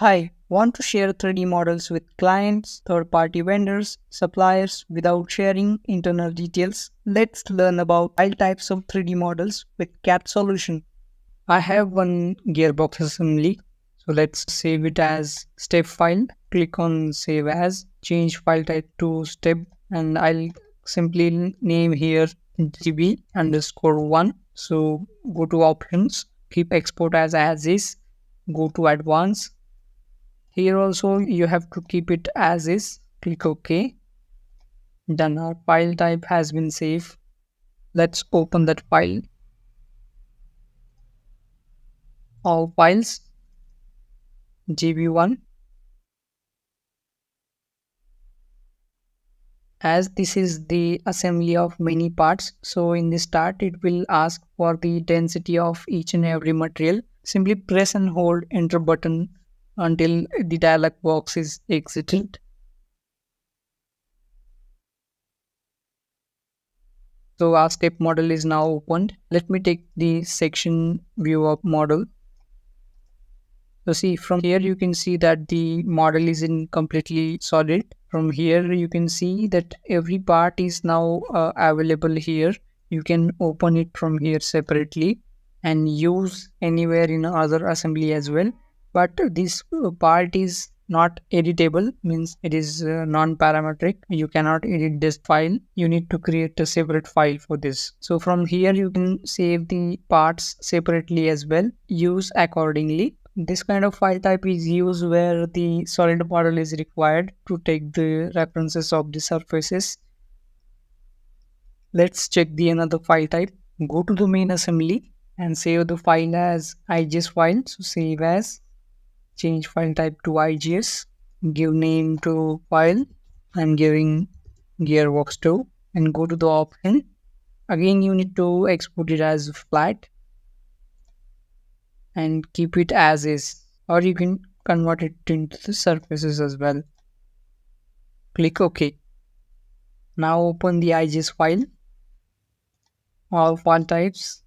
Hi, want to share 3D models with clients, third-party vendors, suppliers without sharing internal details? Let's learn about file types of 3D models with CAD solution. I have one gearbox assembly, so let's save it as step file. Click on save as, change file type to step, and I'll simply name here GB_1. So go to options, keep export as is, go to advanced. Here also you have to keep it as is. Click OK. Done. Our file type has been saved. Let's open that file. All files GB1. As this is the assembly of many parts, so in the start it will ask for the density of each and every material. Simply press and hold enter button until the dialog box is exited. So our step model is now opened. Let me take the section view of model. So see, from here you can see that the model is in completely solid. From here you can see that every part is now available here. You can open it from here separately and use anywhere in other assembly as well. But this part is not editable, means it is non-parametric. You cannot edit this file. You need to create a separate file for this. So from here you can save the parts separately as well. Use accordingly. This kind of file type is used where the solid model is required to take the references of the surfaces. Let's check the another file type. Go to the main assembly and save the file as IGS file. So save as, change file type to IGS, give name to file. I'm giving gearbox 2 and go to the option. Again, you need to export it as flat and keep it as is, or you can convert it into the surfaces as well. Click OK. Now open the IGS file. All file types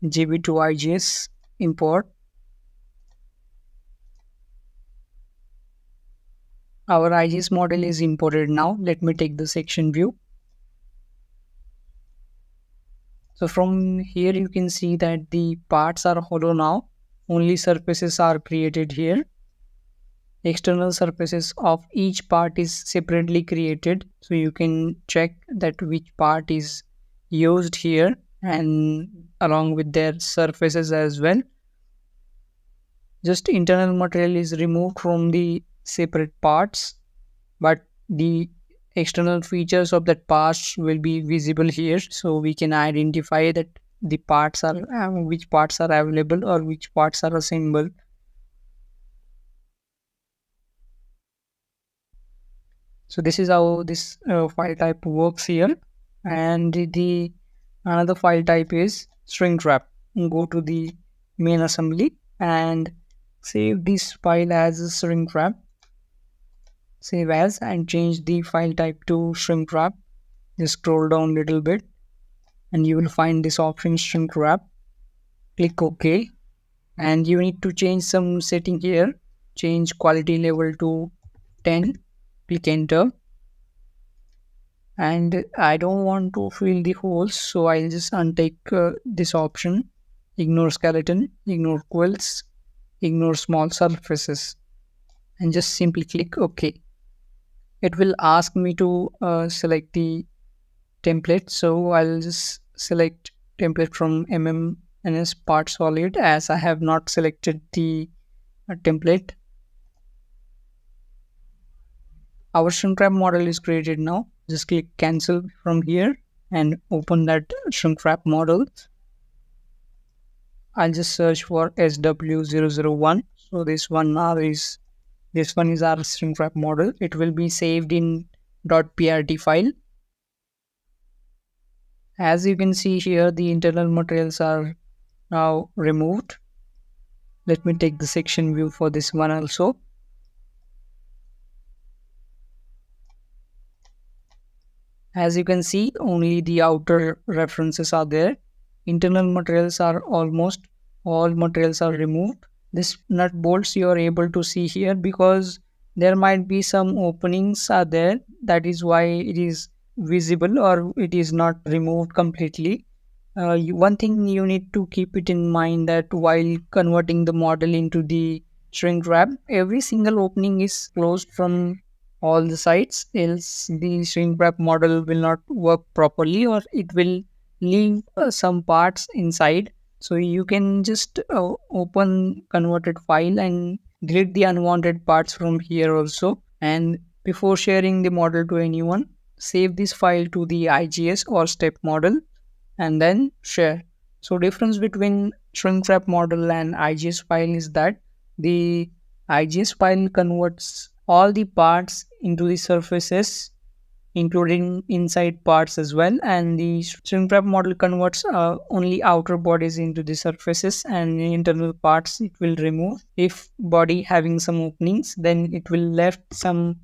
GB to IGS, import. Our IGS model is imported now. Let me take the section view. So from here you can see that the parts are hollow now. Only surfaces are created here. External surfaces of each part is separately created, so you can check that which part is used here and along with their surfaces as well. Just internal material is removed from the separate parts, but the external features of that parts will be visible here, so we can identify that the parts are which parts are available or which parts are assembled. So this is how this file type works here. And the another file type is Shrinkwrap. Go to the main assembly and save this file as a Shrinkwrap. Save as and change the file type to Shrinkwrap. Just scroll down a little bit and you will find this option Shrinkwrap. Click OK. And you need to change some setting here. Change quality level to 10. Click enter. And I don't want to fill the holes, so I'll just untake this option. Ignore skeleton, ignore quills, ignore small surfaces, and just simply click OK. It will ask me to select the template, so I'll just select template from MMNS part solid, as I have not selected the template. Our Shrinkwrap model is created now. Just click cancel from here and open that Shrinkwrap model. I'll just search for SW001. So this one is our Shrinkwrap model. It will be saved in .prt file. As you can see here, the internal materials are now removed. Let me take the section view for this one also. As you can see, only the outer references are there. Internal materials are almost all materials are removed. This nut bolts you are able to see here, because there might be some openings are there, that is why it is visible or it is not removed completely. One thing you need to keep it in mind, that while converting the model into the shrink wrap, every single opening is closed from all the sides, else the shrink wrap model will not work properly, or it will leave some parts inside. So you can just open converted file and delete the unwanted parts from here also. And before sharing the model to anyone, save this file to the IGS or step model and then share. So difference between Shrinkwrap model and IGS file is that the IGS file converts all the parts into the surfaces, including inside parts as well, and the Shrinkwrap model converts only outer bodies into the surfaces, and the internal parts it will remove. If body having some openings, then it will left some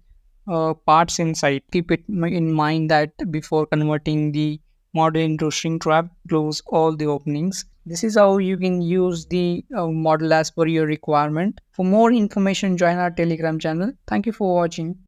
parts inside. Keep it in mind that before converting the model into shrink wrap, close all the openings. This is how you can use the model as per your requirement. For more information, join our Telegram channel. Thank you for watching.